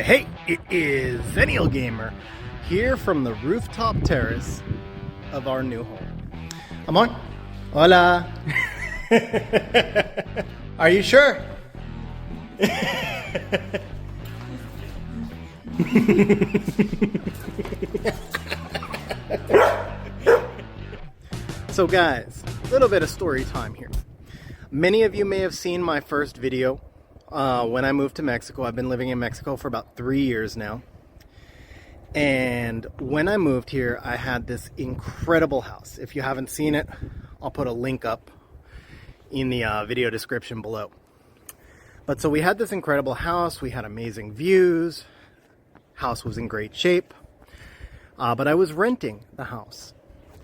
Hey, it is Zennial Gamer here from the rooftop terrace of our new home. Amor, hola. Are you sure? So guys, a little bit of story time here. Many of you may have seen my first video when I moved to Mexico. I've been living in Mexico for about 3 years now. And when I moved here, I had this incredible house. If you haven't seen it, I'll put a link up in the video description below. But so we had this incredible house. We had amazing views. House was in great shape. But I was renting the house.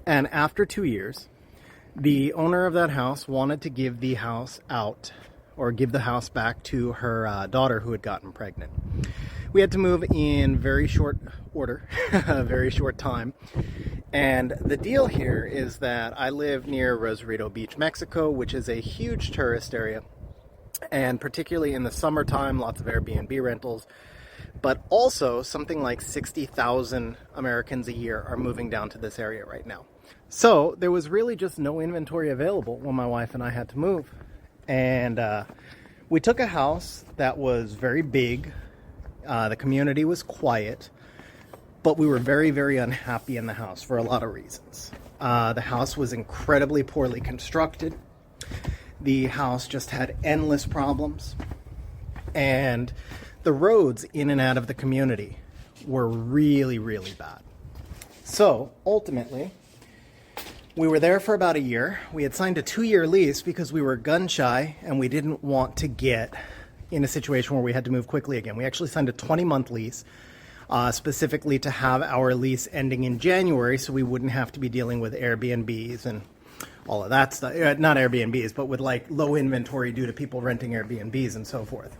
And after 2 years, the owner of that house wanted to give the house out, or give the house back to her daughter who had gotten pregnant. We had to move in very short order, a very short time. And the deal here is that I live near Rosarito Beach, Mexico, which is a huge tourist area. And particularly in the summertime, lots of Airbnb rentals. But also something like 60,000 Americans a year are moving down to this area right now. So there was really just no inventory available when my wife and I had to move. And we took a house that was very big. The community was quiet, but we were very, very unhappy in the house for a lot of reasons. The house was incredibly poorly constructed. The house just had endless problems. And the roads in and out of the community were really, really bad. So ultimately, we were there for about a year. We had signed a 2-year lease because we were gun shy and we didn't want to get in a situation where we had to move quickly again. We actually signed a 20-month lease specifically to have our lease ending in January so we wouldn't have to be dealing with Airbnbs and all of that stuff. Not Airbnbs, but with like low inventory due to people renting Airbnbs and so forth.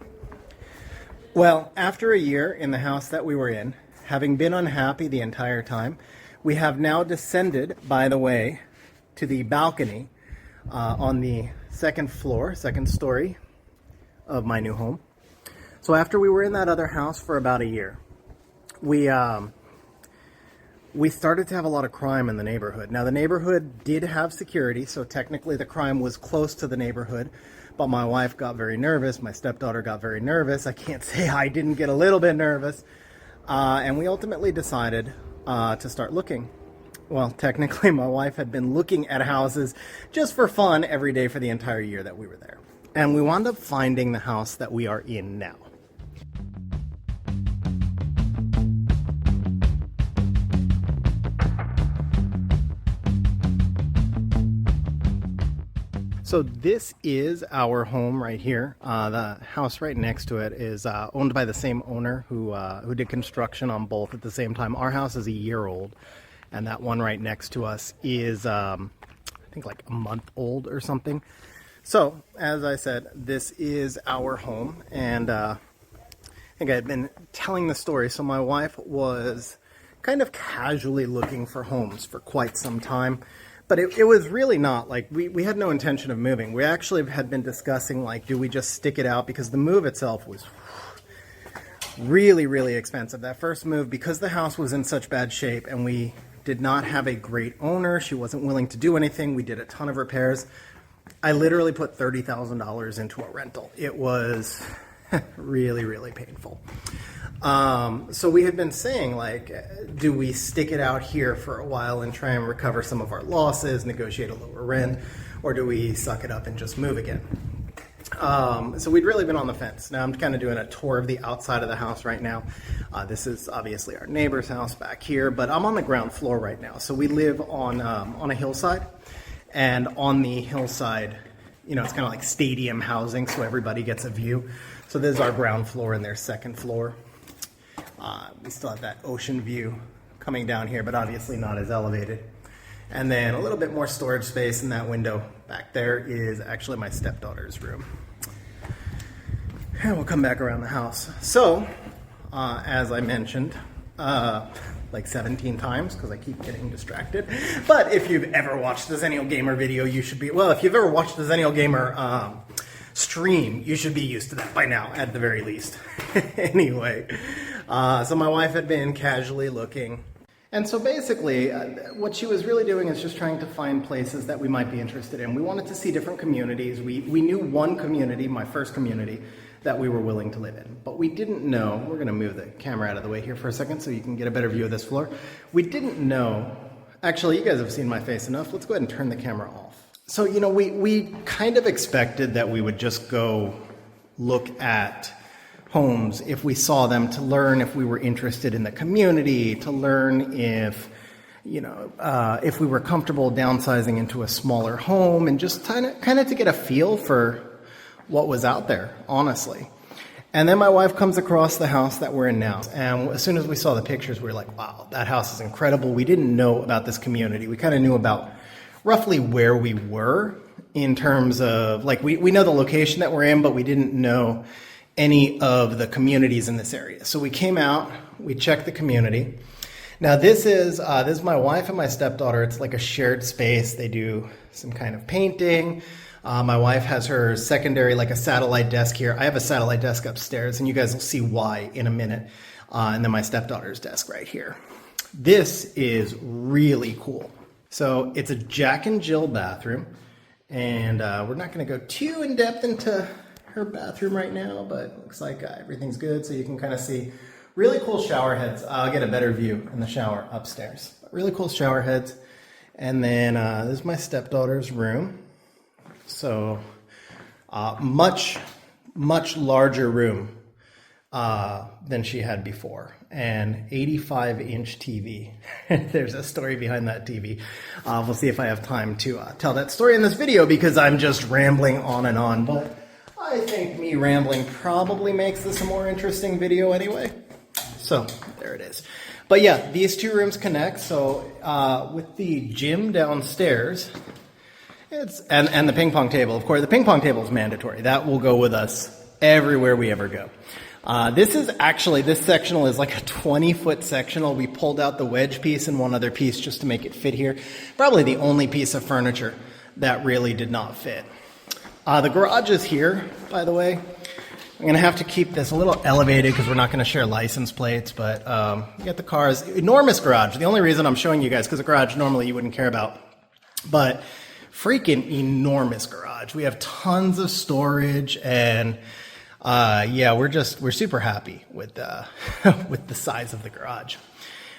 Well, after a year in the house that we were in, having been unhappy the entire time, we have now descended, by the way, to the balcony on the second story of my new home. So after we were in that other house for about a year, we started to have a lot of crime in the neighborhood. Now the neighborhood did have security, so technically the crime was close to the neighborhood, but my wife got very nervous, my stepdaughter got very nervous. I can't say I didn't get a little bit nervous. And we ultimately decided to start looking. Well, technically my wife had been looking at houses just for fun every day for the entire year that we were there. And we wound up finding the house that we are in now. So this is our home right here. The house right next to it is owned by the same owner who did construction on both at the same time. Our house is a year old, and that one right next to us is, I think, like a month old or something. So, as I said, this is our home, and I think I had been telling the story. So my wife was kind of casually looking for homes for quite some time. But it was really not like, we had no intention of moving. We actually had been discussing, like, do we just stick it out? Because the move itself was really, really expensive. That first move, because the house was in such bad shape and we did not have a great owner, she wasn't willing to do anything. We did a ton of repairs. I literally put $30,000 into a rental. It was really, really painful. So we had been saying, like, do we stick it out here for a while and try and recover some of our losses, negotiate a lower rent, or do we suck it up and just move again? So we'd really been on the fence. Now I'm kind of doing a tour of the outside of the house right now. This is obviously our neighbor's house back here, but I'm on the ground floor right now. So we live on a hillside, and on the hillside, you know, it's kind of like stadium housing, so everybody gets a view. So this is our ground floor and their second floor. We still have that ocean view coming down here, but obviously not as elevated. And then a little bit more storage space in that window. Back there is actually my stepdaughter's room. And we'll come back around the house. So, as I mentioned, like 17 times, because I keep getting distracted. But if you've ever watched the Zennial Gamer video, you should be, well, if you've ever watched the Zennial Gamer stream, you should be used to that by now, at the very least. Anyway, So my wife had been casually looking. And so basically, what she was really doing is just trying to find places that we might be interested in. We wanted to see different communities. We knew one community, my first community, that we were willing to live in. But we didn't know, we're gonna move the camera out of the way here for a second so you can get a better view of this floor. We didn't know, actually you guys have seen my face enough, let's go ahead and turn the camera off. So, you know, we kind of expected that we would just go look at homes if we saw them, to learn if we were interested in the community, to learn if, you know, if we were comfortable downsizing into a smaller home, and just kind of to get a feel for what was out there, honestly. And then my wife comes across the house that we're in now, and as soon as we saw the pictures, we were like, wow, that house is incredible. We didn't know about this community. We kind of knew about roughly where we were in terms of, like, we know the location that we're in, but we didn't know any of the communities in this area. So we came out, we checked the community. Now this is my wife and my stepdaughter. It's like a shared space. They do some kind of painting. My wife has her secondary, like a satellite desk here. I have a satellite desk upstairs, and you guys will see why in a minute. And then my stepdaughter's desk right here. This is really cool. So it's a Jack and Jill bathroom, and we're not gonna go too in depth into her bathroom right now, but looks like everything's good, so you can kind of see really cool shower heads. I'll get a better view in the shower upstairs. Really cool shower heads. And then this is my stepdaughter's room. So much larger room than she had before, and 85-inch TV. There's a story behind that TV. We'll see if I have time to tell that story in this video, because I'm just rambling on and on, but I think me rambling probably makes this a more interesting video anyway. So there it is. But yeah, these two rooms connect. So with the gym downstairs, and the ping pong table. Of course, the ping pong table is mandatory. That will go with us everywhere we ever go. This sectional is like a 20-foot sectional. We pulled out the wedge piece and one other piece just to make it fit here. Probably the only piece of furniture that really did not fit. The garage is here, by the way. I'm going to have to keep this a little elevated because we're not going to share license plates, but you got the cars. Enormous garage. The only reason I'm showing you guys, because a garage normally you wouldn't care about, but freaking enormous garage. We have tons of storage, and yeah, we're super happy with with the size of the garage.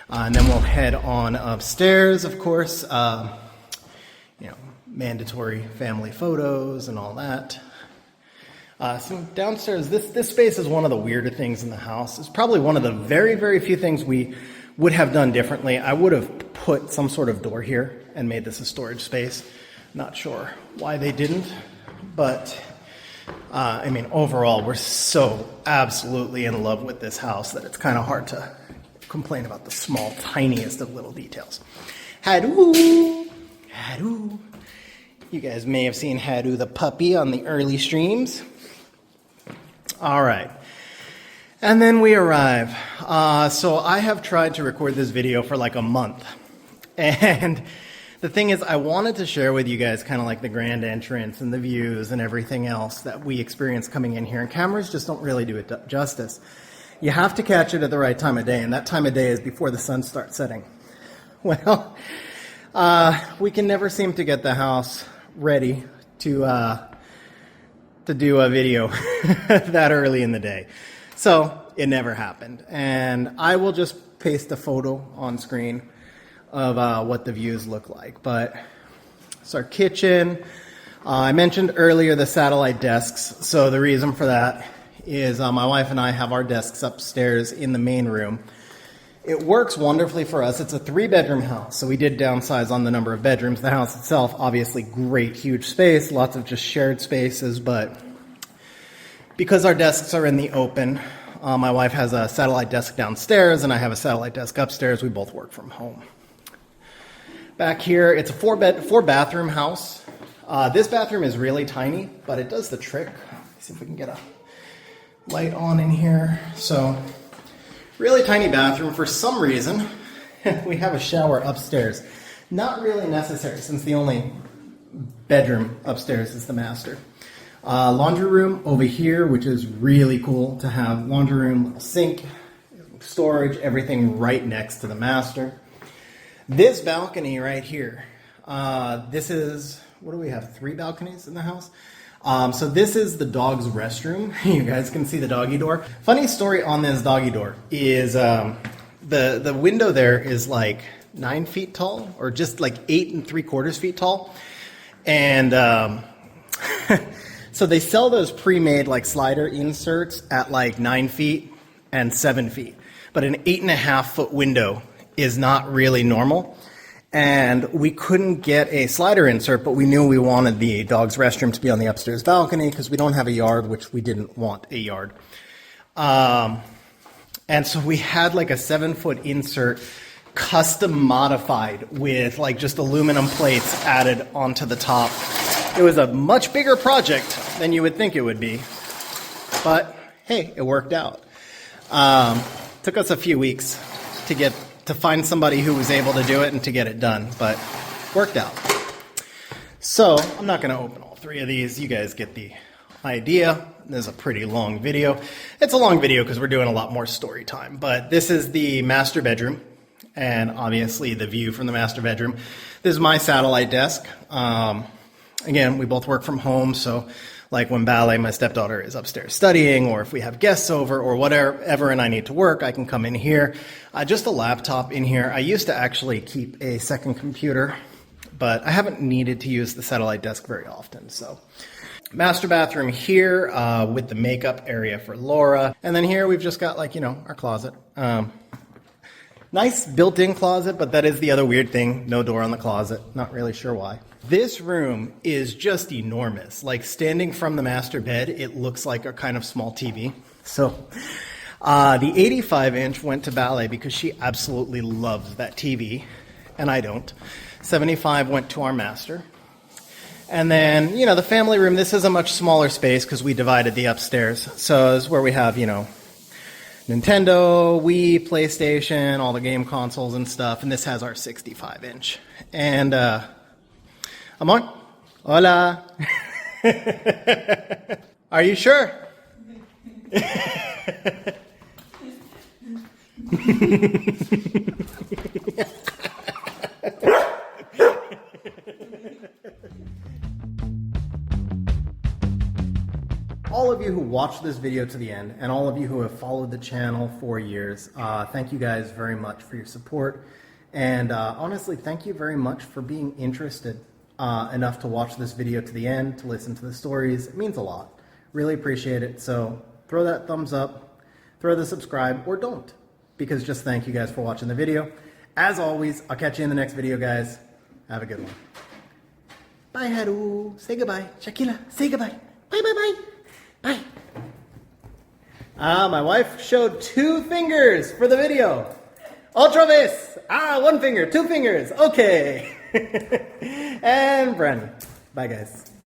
And then we'll head on upstairs, of course. You know, mandatory family photos and all that. So downstairs, this space is one of the weirder things in the house. It's probably one of the very, very few things we would have done differently. I would have put some sort of door here and made this a storage space. Not sure why they didn't, but I mean, overall, we're so absolutely in love with this house that it's kind of hard to complain about the small, tiniest of little details. Hadoo! Hadoo! You guys may have seen Hadoo the puppy on the early streams. All right. And then we arrive. So I have tried to record this video for like a month. And the thing is, I wanted to share with you guys kind of like the grand entrance and the views and everything else that we experience coming in here. And cameras just don't really do it justice. You have to catch it at the right time of day. And that time of day is before the sun starts setting. Well, we can never seem to get the house ready to do a video that early in the day. So it never happened. And I will just paste a photo on screen of what the views look like. But it's our kitchen. I mentioned earlier the satellite desks. So the reason for that is my wife and I have our desks upstairs in the main room. It works wonderfully for us. It's a 3-bedroom house, so we did downsize on the number of bedrooms. The house itself, obviously great, huge space, lots of just shared spaces, but because our desks are in the open, my wife has a satellite desk downstairs and I have a satellite desk upstairs. We both work from home. Back here, it's a 4-bathroom house. This bathroom is really tiny, but it does the trick. Let's see if we can get a light on in here. So, really tiny bathroom. For some reason, we have a shower upstairs. Not really necessary, since the only bedroom upstairs is the master. Laundry room over here, which is really cool to have. Laundry room, little sink, storage, everything right next to the master. This balcony right here, this is, what do we have, 3 balconies in the house? So this is the dog's restroom. You guys can see the doggy door. Funny story on this doggy door is the window there is like 9 feet tall, or just like 8 3/4 feet tall. And so they sell those pre-made like slider inserts at like 9 feet and 7 feet. But an 8.5 foot window is not really normal. And we couldn't get a slider insert, but we knew we wanted the dog's restroom to be on the upstairs balcony because we don't have a yard, which we didn't want a yard. And so we had like a 7-foot insert custom modified with like just aluminum plates added onto the top. It was a much bigger project than you would think it would be, but hey, it worked out. Took us a few weeks to find somebody who was able to do it and to get it done, but worked out. So I'm not going to open all 3 of these. You guys get the idea. This is a pretty long video. It's a long video because we're doing a lot more story time, but this is the master bedroom, and obviously the view from the master bedroom. This is my satellite desk. Again, we both work from home, so like when Ballet, my stepdaughter, is upstairs studying, or if we have guests over or whatever and I need to work, I can come in here. Just a laptop in here. I used to actually keep a second computer, but I haven't needed to use the satellite desk very often. So master bathroom here with the makeup area for Laura. And then here we've just got like, you know, our closet. Nice built-in closet, but that is the other weird thing. No door on the closet. Not really sure why. This room is just enormous. Like standing from the master bed, it looks like a kind of small TV. So the 85-inch went to Ballet because she absolutely loves that TV, and I don't. 75 went to our master. And then, you know, the family room, this is a much smaller space because we divided the upstairs. So this is where we have, you know, Nintendo, Wii, PlayStation, all the game consoles and stuff. And this has our 65-inch. And, Amor? Hola. Are you sure? All of you who watched this video to the end, and all of you who have followed the channel for years, thank you guys very much for your support. And honestly, thank you very much for being interested enough to watch this video to the end, to listen to the stories. It means a lot. Really appreciate it. So throw that thumbs up, throw the subscribe, or don't, because just thank you guys for watching the video. As always, I'll catch you in the next video, guys. Have a good one. Bye, Haru. Say goodbye. Shakila, say goodbye. Bye, bye, bye. Bye. My wife showed 2 fingers for the video. Otra vez. 1 finger, 2 fingers. Okay. And Brandy. Bye, guys.